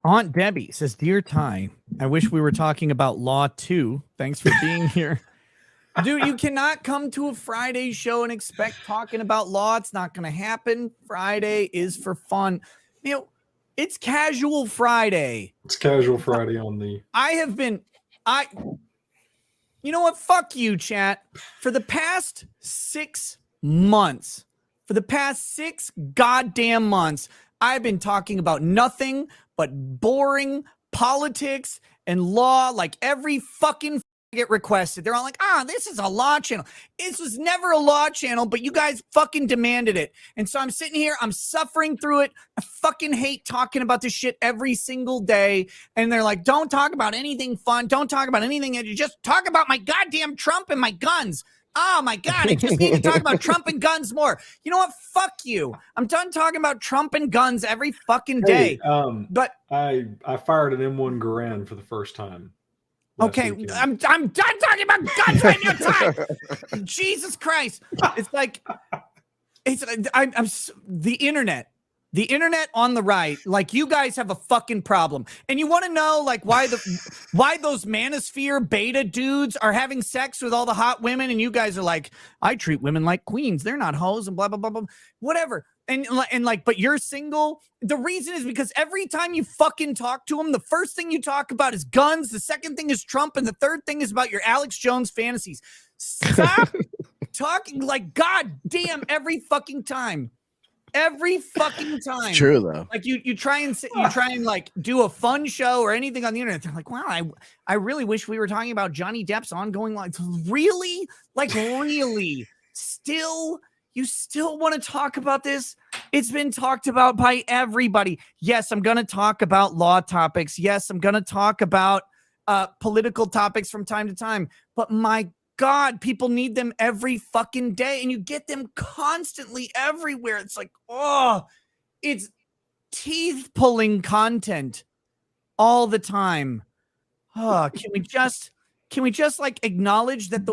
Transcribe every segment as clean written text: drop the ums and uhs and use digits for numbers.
Aunt Debbie says, "Dear Ty, I wish we were talking about Law 2. Thanks for being here." Dude, you cannot come to a Friday show and expect talking about law. It's not going to happen. Friday is for fun. You know, it's casual Friday. It's casual Friday on the. You know what? Fuck you, chat. For the past 6 months, for the past 6 goddamn months, I've been talking about nothing but boring politics and law like every fucking get requested. They're all like, this is a law channel. This was never a law channel, but you guys fucking demanded it. And so I'm sitting here, I'm suffering through it. I fucking hate talking about this shit every single day. And they're like, don't talk about anything fun. Don't talk about anything. You just talk about my goddamn Trump and my guns. Oh my God, I just need to talk about Trump and guns more. You know what? Fuck you. I'm done talking about Trump and guns every fucking day. But I fired an M1 Garand for the first time. Okay, weekend. I'm done talking about guns right now, Ty. Jesus Christ. It's like, I'm the internet on the right, like you guys have a fucking problem. And you want to know like why those manosphere beta dudes are having sex with all the hot women and you guys are like, I treat women like queens. They're not hoes and blah, blah, blah, blah, whatever. And like, but you're single. The reason is because every time you fucking talk to them, the first thing you talk about is guns. The second thing is Trump. And the third thing is about your Alex Jones fantasies. Stop talking like goddamn every fucking time. Every fucking time. It's true though. Like you try and like do a fun show or anything on the internet. They're like, wow, I really wish we were talking about Johnny Depp's ongoing life. Really? Like really? You still want to talk about this? It's been talked about by everybody. Yes, I'm going to talk about law topics. Yes, I'm going to talk about political topics from time to time. But my God, people need them every fucking day. And you get them constantly everywhere. It's like, it's teeth pulling content all the time. Can we just like acknowledge that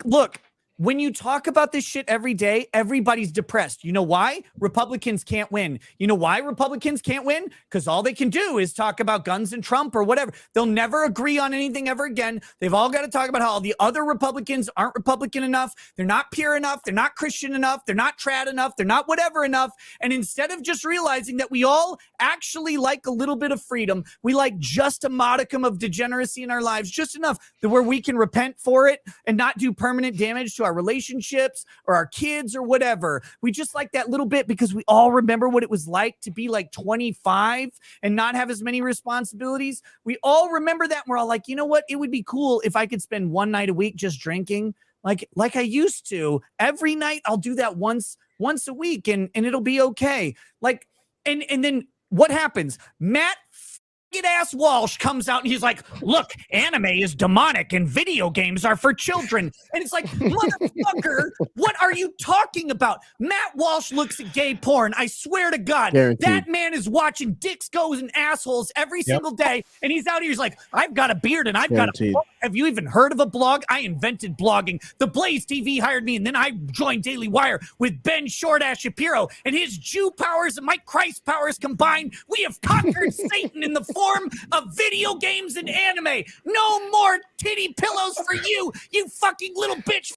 look, when you talk about this shit every day, everybody's depressed. You know why? Republicans can't win. You know why Republicans can't win? Because all they can do is talk about guns and Trump or whatever. They'll never agree on anything ever again. They've all got to talk about how all the other Republicans aren't Republican enough. They're not pure enough. They're not Christian enough. They're not trad enough. They're not whatever enough. And instead of just realizing that we all actually like a little bit of freedom, we like just a modicum of degeneracy in our lives, just enough that where we can repent for it and not do permanent damage to our relationships or our kids or whatever. We just like that little bit because we all remember what it was like to be like 25 and not have as many responsibilities. We all remember that. And we're all like, you know what? It would be cool if I could spend one night a week just drinking like I used to. Every night I'll do that once a week and it'll be okay. Like, and then what happens? Matt ass Walsh comes out and he's like, look, anime is demonic and video games are for children. And it's like, motherfucker, what are you talking about? Matt Walsh looks at gay porn. I swear to God, Guaranteed. That man is watching dicks, goes, and assholes every single day. And he's out here, he's like, I've got a beard and I've Guaranteed. got a blog. Have you even heard of a blog? I invented blogging. The Blaze TV hired me, and then I joined Daily Wire with Ben Shortash Shapiro, and his Jew powers and Mike Christ powers combined. We have conquered Satan in the form of video games and anime. No more titty pillows for you, you fucking little bitch.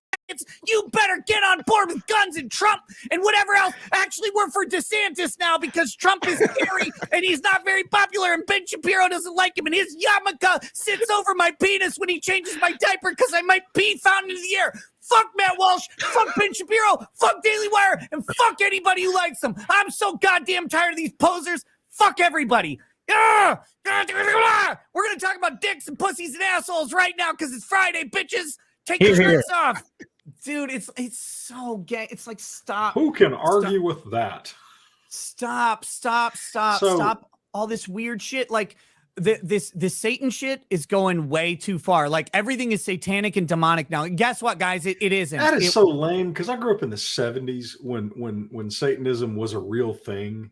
You better get on board with guns and Trump and whatever else. Actually, we're for DeSantis now because Trump is scary and he's not very popular and Ben Shapiro doesn't like him and his yarmulke sits over my penis when he changes my diaper because I might pee fountain into the air. Fuck Matt Walsh, fuck Ben Shapiro, fuck Daily Wire, and fuck anybody who likes them. I'm so goddamn tired of these posers. Fuck everybody. We're going to talk about dicks and pussies and assholes right now because it's Friday, bitches. Take your shirts off. Dude, it's so gay. It's like, stop. Who can argue with that? Stop all this weird shit. Like this Satan shit is going way too far. Like everything is satanic and demonic now. Guess what, guys? It isn't. That is so lame because I grew up in the 70s when Satanism was a real thing.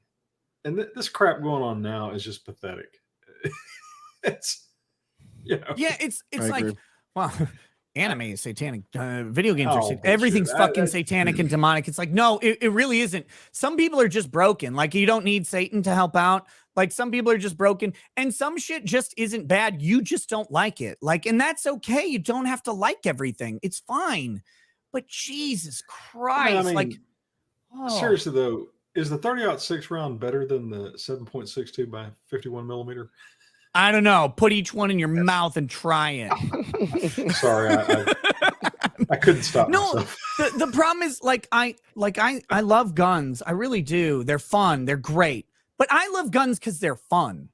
And this crap going on now is just pathetic. It's like, wow. anime is satanic. Video games are Oh, bullshit. everything's fucking satanic and demonic. It's like, no, it really isn't. Some people are just broken. Like, you don't need Satan to help out. Like, some people are just broken, and some shit just isn't bad. You just don't like it. Like, and that's okay. You don't have to like everything. It's fine. But Jesus Christ, I mean, like, seriously though, is the 30-06 round better than the 7.62 by 51 millimeter? I don't know. Put each one in your mouth and try it. Sorry, I couldn't stop myself. The problem is, I love guns. I really do. They're fun. They're great. But I love guns because they're fun,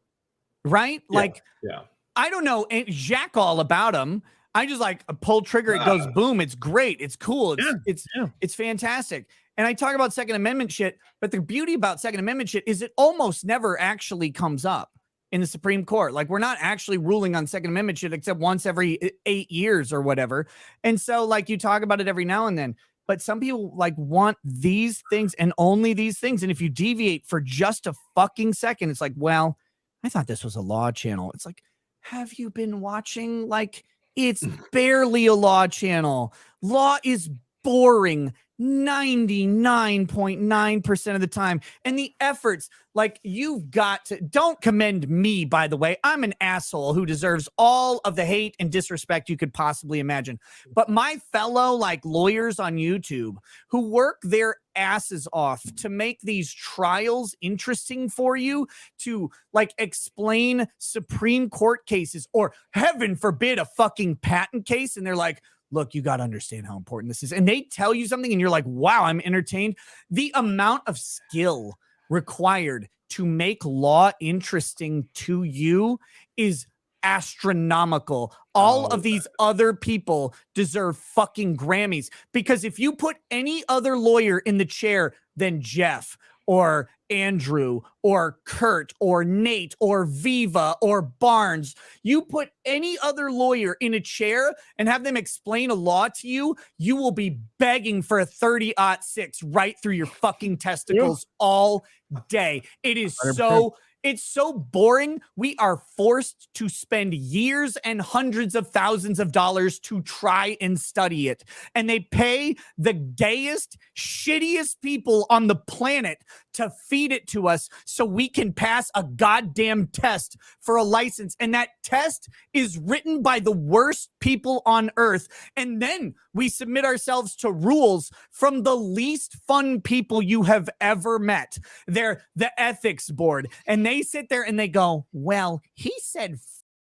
right? Yeah. I don't know jack all about them. I just like pull trigger. It goes boom. It's great. It's cool. It's fantastic. And I talk about Second Amendment shit, but the beauty about Second Amendment shit is it almost never actually comes up in the Supreme Court. Like, we're not actually ruling on Second Amendment shit except once every 8 years or whatever. And so, like, you talk about it every now and then, but some people like want these things and only these things. And if you deviate for just a fucking second, it's like, well, I thought this was a law channel. It's like, have you been watching? Like, it's barely a law channel. Law is boring 99.9% of the time. And the efforts, like, you've got to, don't commend me, by the way. I'm an asshole who deserves all of the hate and disrespect you could possibly imagine. But my fellow, like, lawyers on YouTube who work their asses off to make these trials interesting for you, to like explain Supreme Court cases, or heaven forbid a fucking patent case, and they're like, look, you got to understand how important this is. And they tell you something and you're like, wow, I'm entertained. The amount of skill required to make law interesting to you is astronomical. All of these other people deserve fucking Grammys, because if you put any other lawyer in the chair than Jeff or Andrew or Kurt or Nate or Viva or Barnes, you put any other lawyer in a chair and have them explain a law to you, you will be begging for a 30-06 right through your fucking testicles all day. It is 100%. It's so boring. We are forced to spend years and hundreds of thousands of dollars to try and study it. And they pay the gayest, shittiest people on the planet to feed it to us so we can pass a goddamn test for a license. And that test is written by the worst people on earth. And then we submit ourselves to rules from the least fun people you have ever met. They're the ethics board. And they sit there and they go, well, he said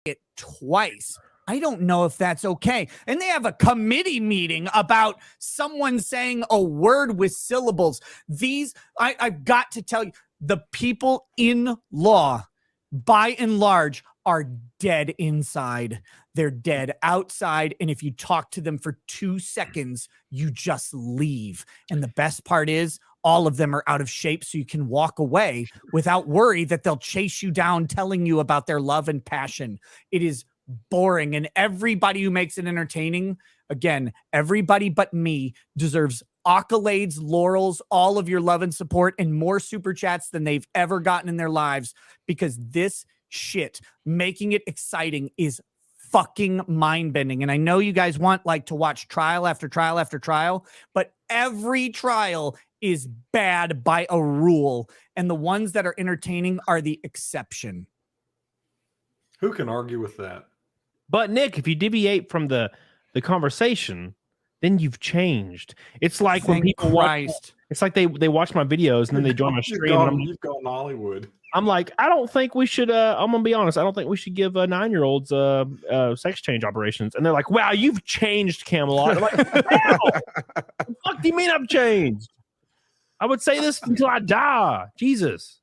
it twice. I don't know if that's okay. And they have a committee meeting about someone saying a word with syllables. I've got to tell you, the people in law, by and large, are dead inside. They're dead outside. And if you talk to them for 2 seconds, you just leave. And the best part is, all of them are out of shape, so you can walk away without worry that they'll chase you down telling you about their love and passion. It is boring. And everybody who makes it entertaining, again, everybody but me, deserves accolades, laurels, all of your love and support, and more super chats than they've ever gotten in their lives, because this shit, making it exciting, is fucking mind-bending. And I know you guys want like to watch trial after trial after trial, but every trial is bad by a rule, and the ones that are entertaining are the exception. Who can argue with that? But Nick, if you deviate from the conversation, then you've changed. It's like when people watch, it's like they watch my videos and then they join my stream. You've gone Hollywood. I'm like, I don't think we should. I'm gonna be honest. I don't think we should give 9-year-olds sex change operations. And they're like, wow, you've changed, Camelot. I'm like, how? The fuck do you mean I've changed? I would say this until I die. Jesus.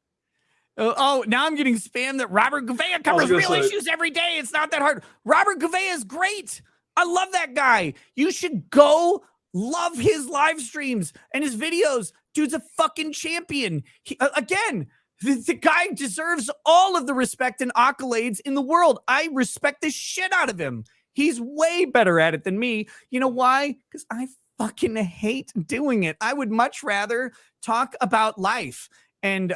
Oh, now I'm getting spammed that Robert Gouveia covers real issues every day. It's not that hard. Robert Gouveia is great. I love that guy. You should go love his live streams and his videos. Dude's a fucking champion. Again, the guy deserves all of the respect and accolades in the world. I respect the shit out of him. He's way better at it than me. You know why? Because I fucking hate doing it. I would much rather talk about life and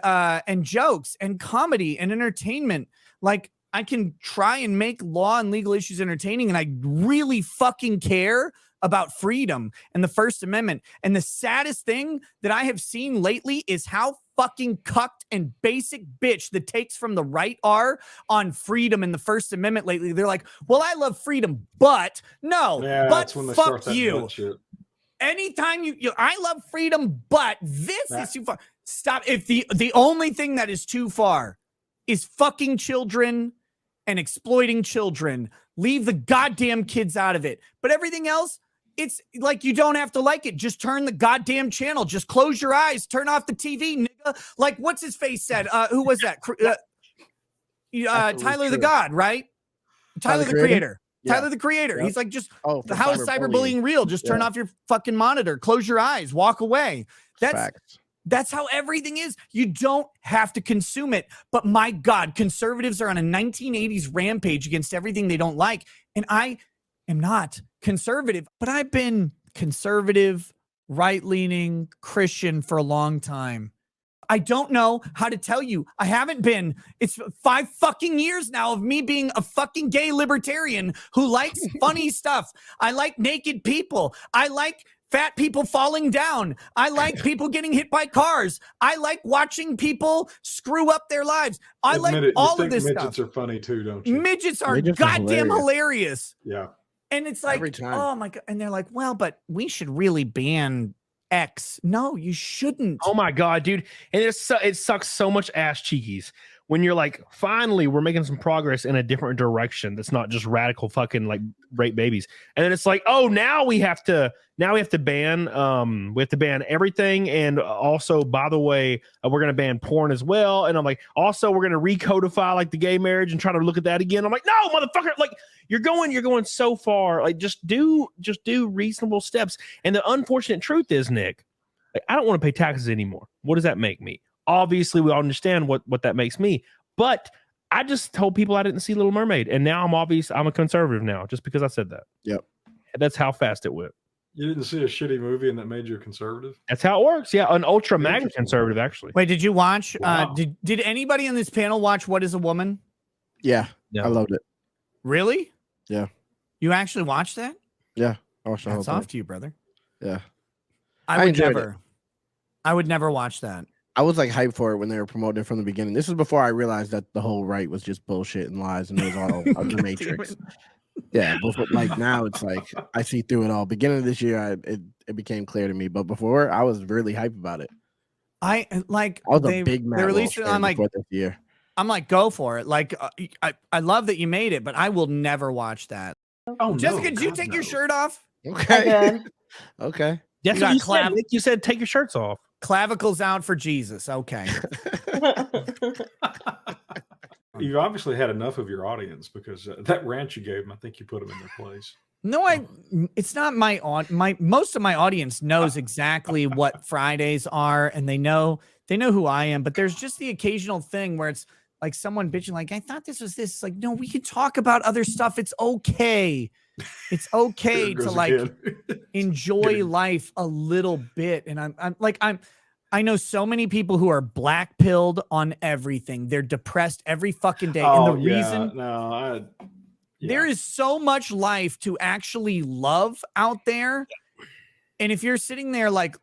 jokes and comedy and entertainment. Like, I can try and make law and legal issues entertaining, and I really fucking care about freedom and the First Amendment. And the saddest thing that I have seen lately is how fucking cucked and basic bitch the takes from the right are on freedom and the First Amendment lately. They're like, well, I love freedom, but no, Yeah, but that's when they start fuck that you. butt shit. Anytime I love freedom, but this is too far. Stop. If the only thing that is too far is fucking children and exploiting children, leave the goddamn kids out of it. But everything else, it's like you don't have to like it. Just turn the goddamn channel. Just close your eyes. Turn off the TV, nigga. Like what's his face said? Who was that? Tyler the God, right? Tyler the Creator. Yeah. Tyler the Creator. Yep. He's like, just Oh, how is cyberbullying real? Just turn off your fucking monitor. Close your eyes. Walk away. That's how everything is. You don't have to consume it. But my God, conservatives are on a 1980s rampage against everything they don't like. And I am not conservative, but I've been conservative, right-leaning, Christian for a long time. I don't know how to tell you. I haven't been. It's 5 fucking years now of me being a fucking gay libertarian who likes funny stuff. I like naked people. I like fat people falling down. I like people getting hit by cars. I like watching people screw up their lives. I like all of this stuff. Midgets are funny too, don't you? Midgets are goddamn hilarious. Yeah. And it's like, oh my God. And they're like, well, but we should really ban X. No, you shouldn't. Oh my God, dude. And it sucks so much ass cheekies when you're like, finally, we're making some progress in a different direction. That's not just radical fucking like rape babies. And then it's like, oh, now we have to ban everything. And also, by the way, we're going to ban porn as well. And I'm like, also, we're going to recodify like the gay marriage and try to look at that again. I'm like, no, motherfucker, like you're going so far. Like just do reasonable steps. And the unfortunate truth is, Nick, like, I don't want to pay taxes anymore. What does that make me? Obviously, we all understand what that makes me. But I just told people I didn't see Little Mermaid. And now I'm a conservative now just because I said that. Yep. That's how fast it went. You didn't see a shitty movie and that made you a conservative? That's how it works. Yeah, an ultra mega conservative, actually. Wait, did you watch? Wow. Did anybody on this panel watch What Is a Woman? Yeah, No. I loved it. Really? Yeah. You actually watched that? Yeah, I watched the whole That's thing. off to you, brother. Yeah, I enjoyed it. I would never watch that. I was like hyped for it when they were promoting it from the beginning. This was before I realized that the whole right was just bullshit and lies, and it was all the Matrix. Yeah, before, like now it's like I see through it all. Beginning of this year, it became clear to me, but before I was really hyped about it. I was a big Matt they released Walsh it. I'm fan like, before this year. I'm like, go for it. Like, I love that you made it, but I will never watch that. Oh, Jessica, no, did you God, take no. your shirt off? Okay. Okay. That's You what got you said. Nick. You said take your shirts off. Clavicles out for Jesus. Okay. You obviously had enough of your audience because that rant you gave them, I think you put them in their place. No, it's not my most of my audience knows exactly what Fridays are, and they know who I am, but there's just the occasional thing where it's like someone bitching like, I thought this was this. It's like, no, we can talk about other stuff. It's okay. It's okay to like enjoy life a little bit. And I know so many people who are black pilled on everything. They're depressed every fucking day. Oh, And the reason there is so much life to actually love out there. And if you're sitting there like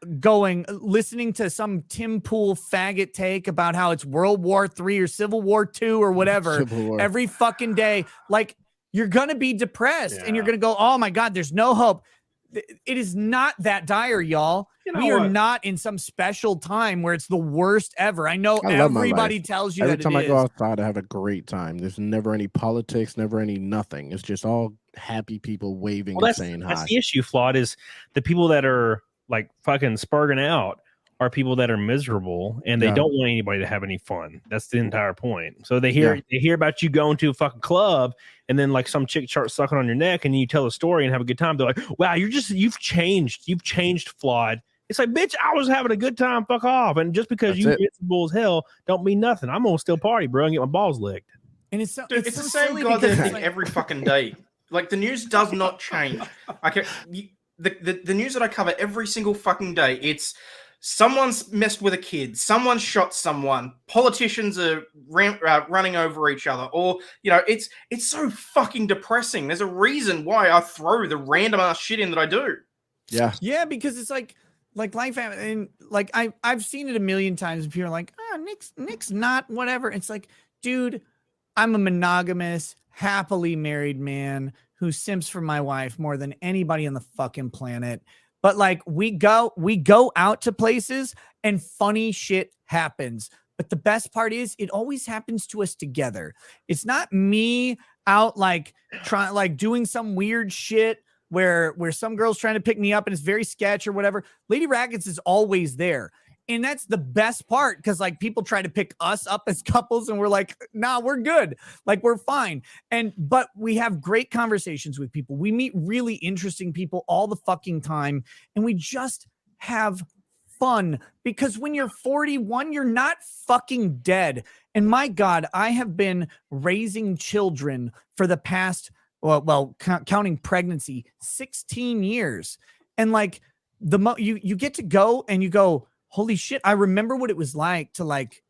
listening to some Tim Pool faggot take about how it's World War III or Civil War II or whatever every fucking day, like you're going to be depressed and you're going to go, oh my God, there's no hope. It is not that dire, y'all. We are not in some special time where it's the worst ever. I know everybody tells you every that time it I go is. outside, I have a great time. There's never any politics, never any nothing. It's just all happy people waving and saying hi. That's the issue, Flawed, is the people that are like fucking spurging out are people that are miserable and they don't want anybody to have any fun. That's the entire point. So they hear about you going to a fucking club and then like some chick starts sucking on your neck and you tell a story and have a good time. They're like, wow, you've changed, Flawed. It's like, bitch, I was having a good time. Fuck off. And just because you're miserable as hell don't mean nothing. I'm gonna still party, bro, and get my balls licked. And it's so, Dude, it's the same goddamn thing every fucking day. Like the news does not change. The news that I cover every single fucking day, it's someone's messed with a kid, someone's shot someone, politicians are running over each other, or it's so fucking depressing. There's a reason why I throw the random ass shit in that I do. Yeah, because it's like life, and like I've seen it a million times. And people are like, Nick's not whatever. It's like, dude, I'm a monogamous, happily married man who simps for my wife more than anybody on the fucking planet. But like we go out to places and funny shit happens. But the best part is it always happens to us together. It's not me out like doing some weird shit where some girl's trying to pick me up and it's very sketch or whatever. Lady Rackets is always there. And that's the best part, because like people try to pick us up as couples and we're like, nah, we're good. Like we're fine. But we have great conversations with people. We meet really interesting people all the fucking time. And we just have fun, because when you're 41, you're not fucking dead. And my God, I have been raising children for the past, counting pregnancy, 16 years. And like you get to go and you go, holy shit, I remember what it was like to like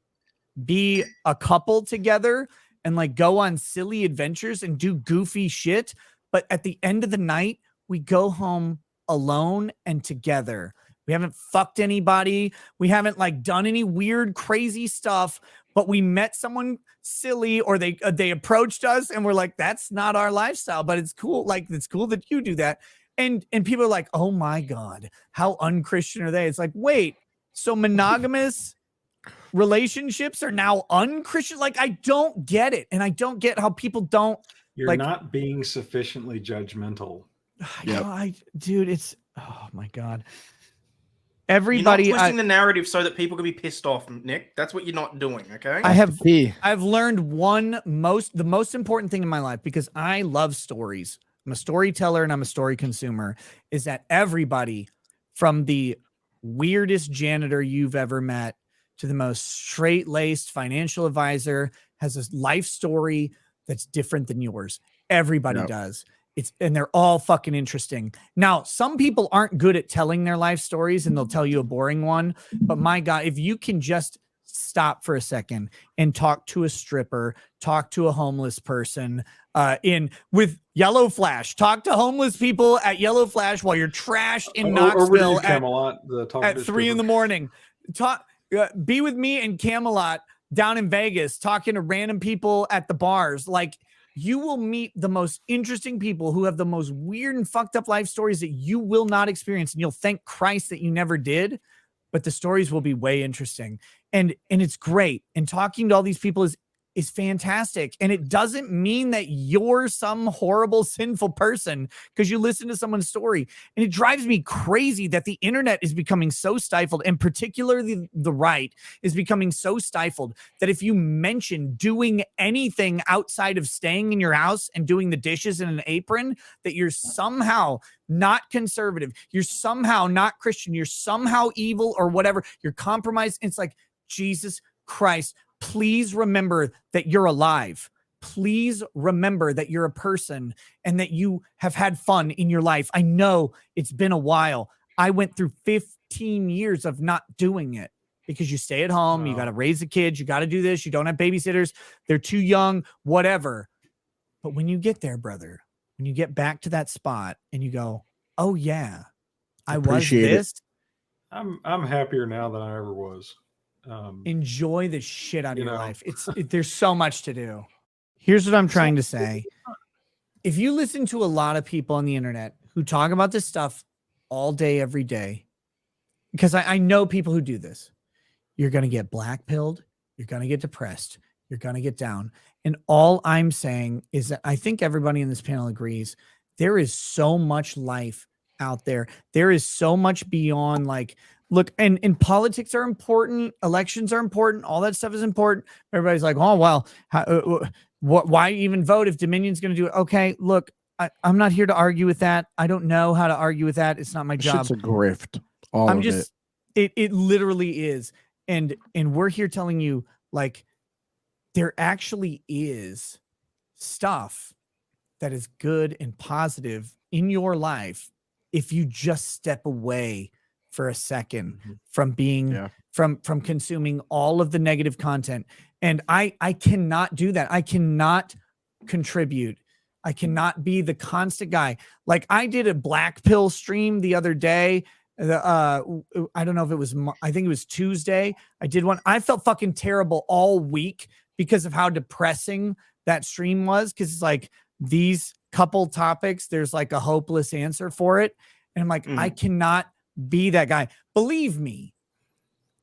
be a couple together and like go on silly adventures and do goofy shit. But at the end of the night, we go home alone and together. We haven't fucked anybody. We haven't like done any weird, crazy stuff, but we met someone silly, or they approached us and we're like, that's not our lifestyle, but it's cool. Like, it's cool that you do that. And people are like, oh my God, how unchristian are they? It's like, wait, so monogamous relationships are now unchristian? Like, I don't get it. And I don't get how people don't. You're like, not being sufficiently judgmental. Dude, it's, oh my God. Everybody, you're not twisting the narrative so that people can be pissed off, Nick. That's what you're not doing, okay? I've learned the most important thing in my life, because I love stories. I'm a storyteller and I'm a story consumer, is that everybody, from the weirdest janitor you've ever met to the most straight-laced financial advisor, has a life story that's different than yours. Everybody does. And they're all fucking interesting. Now, some people aren't good at telling their life stories and they'll tell you a boring one. But my God, if you can just stop for a second and talk to a stripper, talk to a homeless person with Yellow Flash, talk to homeless people at Yellow Flash while you're trashed in Knoxville at 3 a.m. Be with me in Camelot down in Vegas, talking to random people at the bars. Like, you will meet the most interesting people who have the most weird and fucked up life stories that you will not experience. And you'll thank Christ that you never did, but the stories will be way interesting. And it's great. And talking to all these people is fantastic. And it doesn't mean that you're some horrible, sinful person because you listen to someone's story. And it drives me crazy that the internet is becoming so stifled, and particularly the right is becoming so stifled, that if you mention doing anything outside of staying in your house and doing the dishes in an apron, that you're somehow not conservative, you're somehow not Christian, you're somehow evil or whatever, you're compromised. It's like, Jesus Christ, please remember that you're alive. Please remember that you're a person and that you have had fun in your life. I know it's been a while. I went through 15 years of not doing it because you stay at home, you got to raise the kids, you got to do this, you don't have babysitters, they're too young, whatever. But when you get there, brother, when you get back to that spot and you go, oh yeah, I was this. I'm happier now than I ever was. Enjoy the shit out of your life. There's so much to do. Here's what I'm trying to say. If you listen to a lot of people on the internet who talk about this stuff all day, every day, because I know people who do this, you're going to get black-pilled, you're going to get depressed, you're going to get down. And all I'm saying is that I think everybody in this panel agrees there is so much life out there. There is so much beyond, like, look, and politics are important. Elections are important. All that stuff is important. Everybody's like, oh, well, why even vote if Dominion's going to do it? Okay, look, I'm not here to argue with that. I don't know how to argue with that. It's not my job. It's a grift. It literally is. And we're here telling you, like, there actually is stuff that is good and positive in your life if you just step away for a second Mhm. from being Yeah. from consuming all of the negative content. And I cannot do that. I cannot contribute. I cannot be the constant guy. Like I did a black pill stream the other day. I don't know if it was, I think it was Tuesday. I did one. I felt fucking terrible all week because of how depressing that stream was. Cause it's like these couple topics, there's like a hopeless answer for it. And I'm like, I cannot be that guy. Believe me,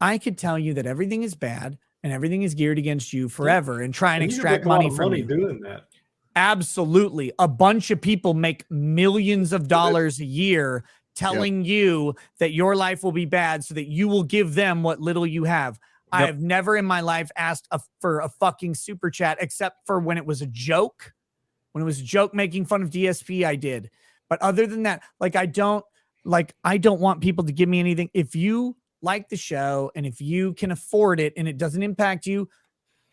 I could tell you that everything is bad and everything is geared against you forever and try and And you can extract make a lot money of from money you. doing that. Absolutely. A bunch of people make millions of dollars a year telling you that your life will be bad so that you will give them what little you have. I Yep. have never in my life asked for a fucking super chat except for when it was a joke. When it was a joke making fun of DSP, I did. But other than that, like I don't want people to give me anything. If you like the show and if you can afford it and it doesn't impact you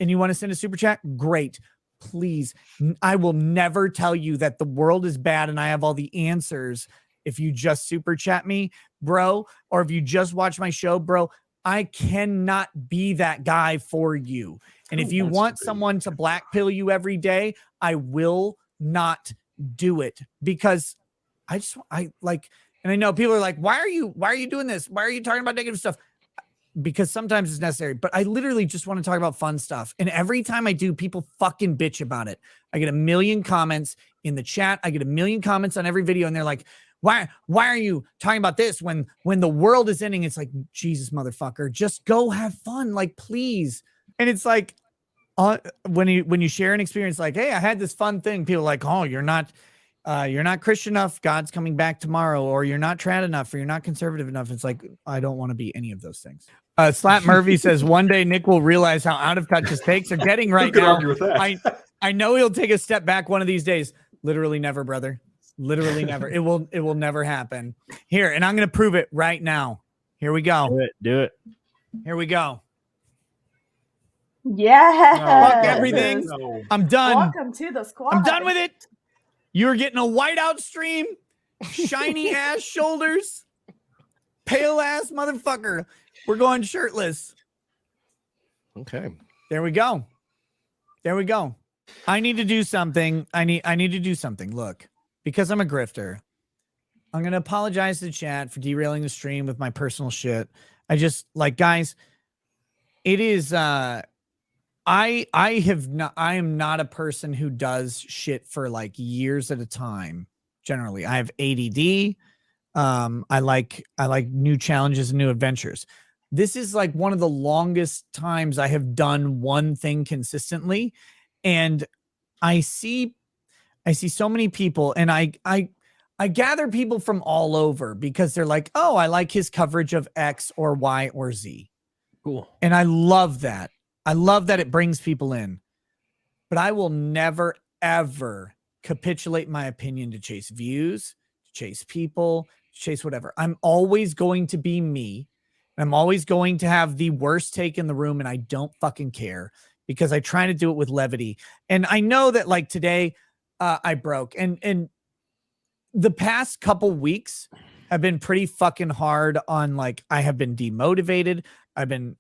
and you want to send a super chat, great. Please, I will never tell you that the world is bad and I have all the answers. If you just super chat me, bro, or if you just watch my show, bro, I cannot be that guy for you. And Who if you wants want to be? someone to black pill you every day, I will not do it because I like, and I know people are like, why are you doing this? Why are you talking about negative stuff? Because sometimes it's necessary, but I literally just want to talk about fun stuff. And every time I do, people fucking bitch about it. I get a million comments in the chat. I get a million comments on every video and they're like, why are you talking about this when the world is ending? It's like, Jesus, motherfucker, just go have fun. Like, please. And it's like, when you share an experience, like, hey, I had this fun thing. People are like, oh, you're not Christian enough. God's coming back tomorrow, or you're not trad enough, or you're not conservative enough. It's like, I don't want to be any of those things. Slap Murphy says one day Nick will realize how out of touch his takes are getting Who right could now. argue with that? I know he'll take a step back one of these days. Literally never, brother. Literally never. It will never happen. Here, and I'm gonna prove it right now. Here we go. Do it. Here we go. Yeah. Fuck everything. No. I'm done. Welcome to the squad. I'm done with it. You're getting a whiteout stream, shiny ass shoulders, pale ass motherfucker. We're going shirtless. Okay. There we go. There we go. I need to do something. I need to do something. Look, because I'm a grifter, I'm gonna apologize to the chat for derailing the stream with my personal shit. I just like, guys, it is I am not a person who does shit for like years at a time. Generally, I have ADD. I like new challenges and new adventures. This is like one of the longest times I have done one thing consistently, and I see so many people, and I gather people from all over because they're like, oh, I like his coverage of X or Y or Z. Cool. And I love that. I love that it brings people in. But I will never, ever capitulate my opinion to chase views, to chase people, to chase whatever. I'm always going to be me. I'm always going to have the worst take in the room, and I don't fucking care because I try to do it with levity. And I know that like today I broke, and the past couple weeks have been pretty fucking hard on, like, I have been demotivated. I've been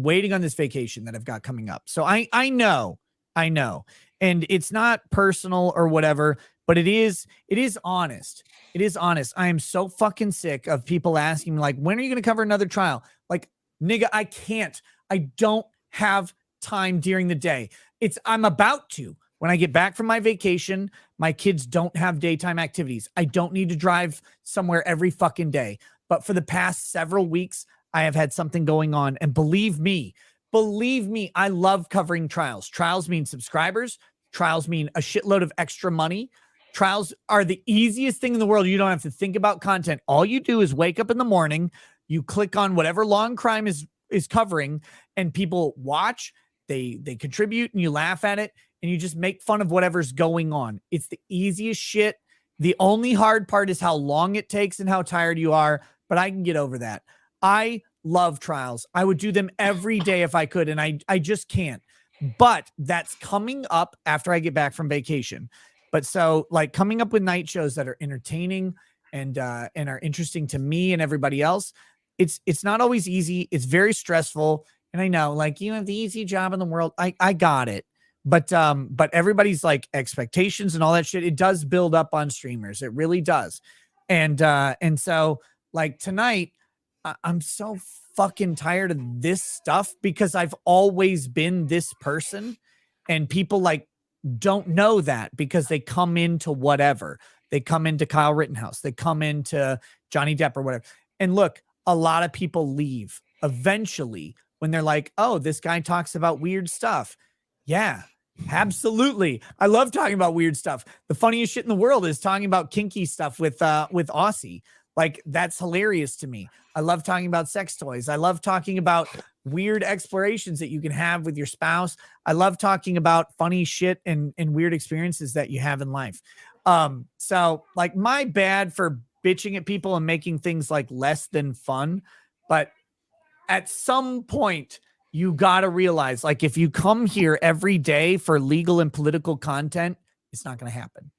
waiting on this vacation that I've got coming up. So I know. And it's not personal or whatever, but it is honest. It is honest. I am so fucking sick of people asking me, like, when are you going to cover another trial? Like, nigga, I can't. I don't have time during the day. I'm about to. When I get back from my vacation, my kids don't have daytime activities. I don't need to drive somewhere every fucking day. But for the past several weeks, I have had something going on. And believe me, I love covering trials. Trials mean subscribers. Trials mean a shitload of extra money. Trials are the easiest thing in the world. You don't have to think about content. All you do is wake up in the morning, you click on whatever long crime is covering, and people watch, they contribute, and you laugh at it, and you just make fun of whatever's going on. It's the easiest shit. The only hard part is how long it takes and how tired you are, but I can get over that. I love trials. I would do them every day if I could, and I just can't. But that's coming up after I get back from vacation. But so, like, coming up with night shows that are entertaining and are interesting to me and everybody else, it's not always easy. It's very stressful. And I know, like, you have the easy job in the world. I got it. But everybody's like expectations and all that shit, it does build up on streamers. It really does. And so like tonight, I'm so fucking tired of this stuff because I've always been this person, and people like don't know that because they come into whatever. They come into Kyle Rittenhouse. They come into Johnny Depp or whatever. And look, a lot of people leave eventually when they're like, oh, this guy talks about weird stuff. Yeah, absolutely. I love talking about weird stuff. The funniest shit in the world is talking about kinky stuff with Aussie. Like, that's hilarious to me. I love talking about sex toys. I love talking about weird explorations that you can have with your spouse. I love talking about funny shit and weird experiences that you have in life. So like, my bad for bitching at people and making things like less than fun. But at some point, you got to realize, like, if you come here every day for legal and political content, it's not going to happen.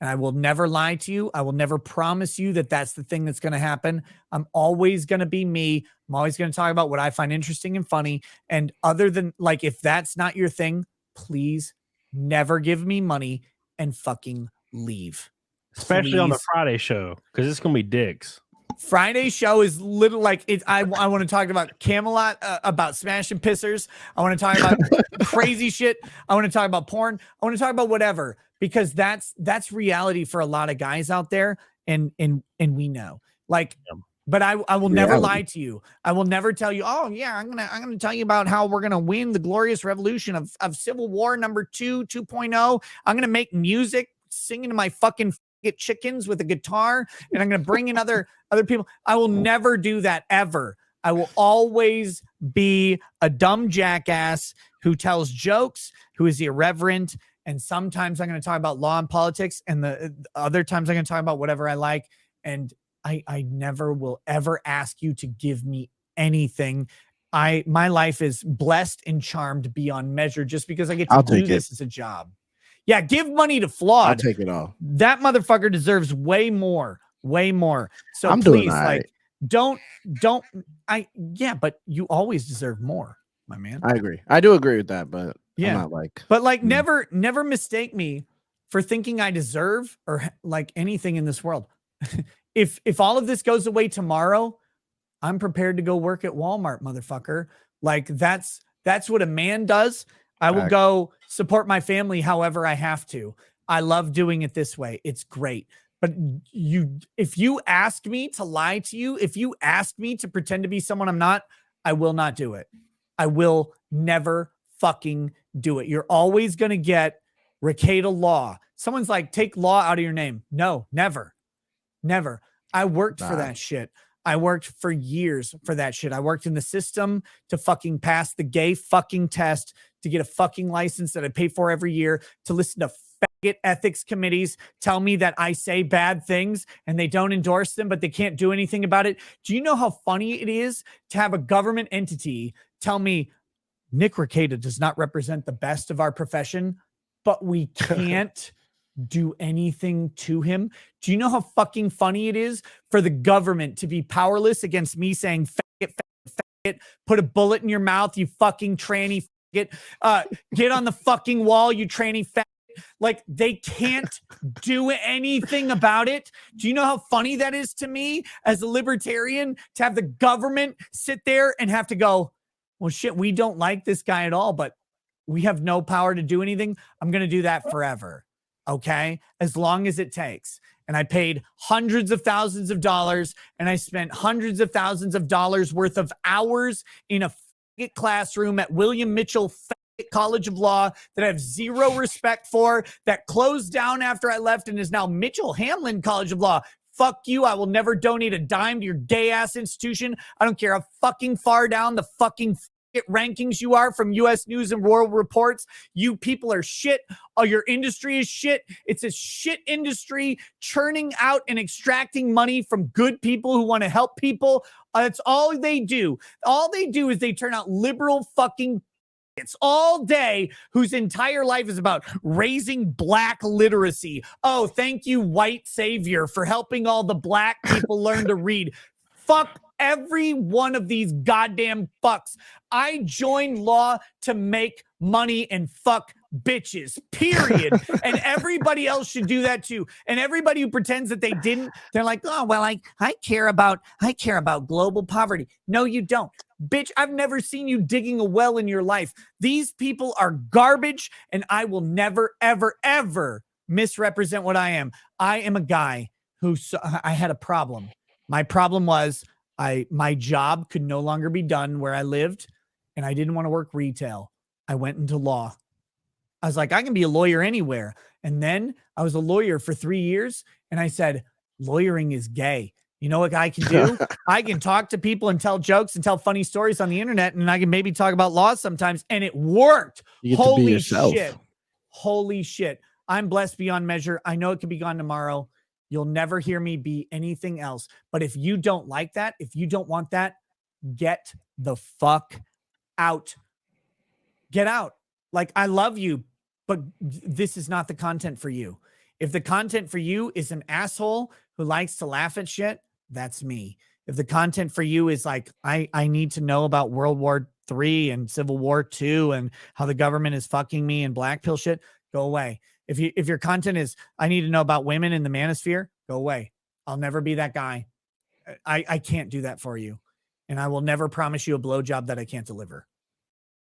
And I will never lie to you. I will never promise you that that's the thing that's going to happen. I'm always going to be me. I'm always going to talk about what I find interesting and funny. And other than, like, if that's not your thing, please never give me money and fucking leave. Especially on the Please. Friday show, because it's gonna be dicks. Friday show is little like it. I want to talk about Camelot, about smashing pissers. I want to talk about crazy shit. I want to talk about porn. I want to talk about whatever, because that's reality for a lot of guys out there, and we know. Like, but I will never lie to you. I will never tell you, oh yeah, I'm gonna tell you about how we're gonna win the glorious revolution of Civil War number 2.0. I'm gonna make music, singing to my fucking chickens with a guitar, and I'm going to bring in other people. I will never do that ever. I will always be a dumb jackass who tells jokes, who is irreverent, and sometimes I'm going to talk about law and politics, and the other times I'm going to talk about whatever I like. And I never will ever ask you to give me anything. My life is blessed and charmed beyond measure just because I get to do this as a job. Yeah, give money to Flawed. I'll take it all. That motherfucker deserves way more. So I'm please, doing all right. But you always deserve more, my man. I agree. I do agree with that, but Yeah. I'm not like. But like, never mistake me for thinking I deserve or like anything in this world. If all of this goes away tomorrow, I'm prepared to go work at Walmart, motherfucker. Like, that's what a man does. I will go support my family however I have to. I love doing it this way. It's great. But if you ask me to lie to you, if you ask me to pretend to be someone I'm not, I will not do it. I will never fucking do it. You're always going to get Rekieta Law. Someone's like, take law out of your name. No, never. I worked for that shit. I worked for years for that shit. I worked in the system to fucking pass the gay fucking test, to get a fucking license that I pay for every year, to listen to faggot ethics committees tell me that I say bad things and they don't endorse them, but they can't do anything about it. Do you know how funny it is to have a government entity tell me Nick Rekieta does not represent the best of our profession, but we can't do anything to him? Do you know how fucking funny it is for the government to be powerless against me saying faggot, put a bullet in your mouth, you fucking tranny faggot, get on the fucking wall, you tranny faggot? Like, they can't do anything about it. Do you know how funny that is to me as a libertarian, to have the government sit there and have to go, well, shit, we don't like this guy at all, but we have no power to do anything. I'm going to do that forever. Okay, as long as it takes. And I paid hundreds of thousands of dollars, and I spent hundreds of thousands of dollars worth of hours in a classroom at William Mitchell College of Law that I have zero respect for, that closed down after I left and is now Mitchell Hamlin College of Law. Fuck you. I will never donate a dime to your gay ass institution. I don't care how fucking far down the fucking rankings you are from U.S. News and World Reports. You people are shit. Oh, your industry is shit. It's a shit industry churning out and extracting money from good people who want to help people. That's all they do. All they do is they turn out liberal fucking it's all day whose entire life is about raising black literacy. Oh, thank you, white savior, for helping all the black people learn to read. fuck every one of these goddamn fucks. I joined law to make money and fuck bitches, period. And everybody else should do that too. And everybody who pretends that they didn't, they're like, oh, well, I care about global poverty. No, you don't. Bitch, I've never seen you digging a well in your life. These people are garbage, and I will never, ever, ever misrepresent what I am. I am a guy who I had a problem. My problem was my job could no longer be done where I lived, and I didn't want to work retail. I went into law. I was like, I can be a lawyer anywhere. And then I was a lawyer for 3 years, and I said, lawyering is gay. You know what I can do? I can talk to people and tell jokes and tell funny stories on the internet, and I can maybe talk about laws sometimes, and it worked. You get to be yourself. Shit. Holy shit. I'm blessed beyond measure. I know it could be gone tomorrow. You'll never hear me be anything else. But if you don't like that, if you don't want that, get the fuck out. Get out. Like, I love you, but this is not the content for you. If the content for you is an asshole who likes to laugh at shit, that's me. If the content for you is like, I need to know about World War III and Civil War II and how the government is fucking me and black pill shit, go away. If your content is, I need to know about women in the manosphere, go away. I'll never be that guy. I can't do that for you. And I will never promise you a blowjob that I can't deliver.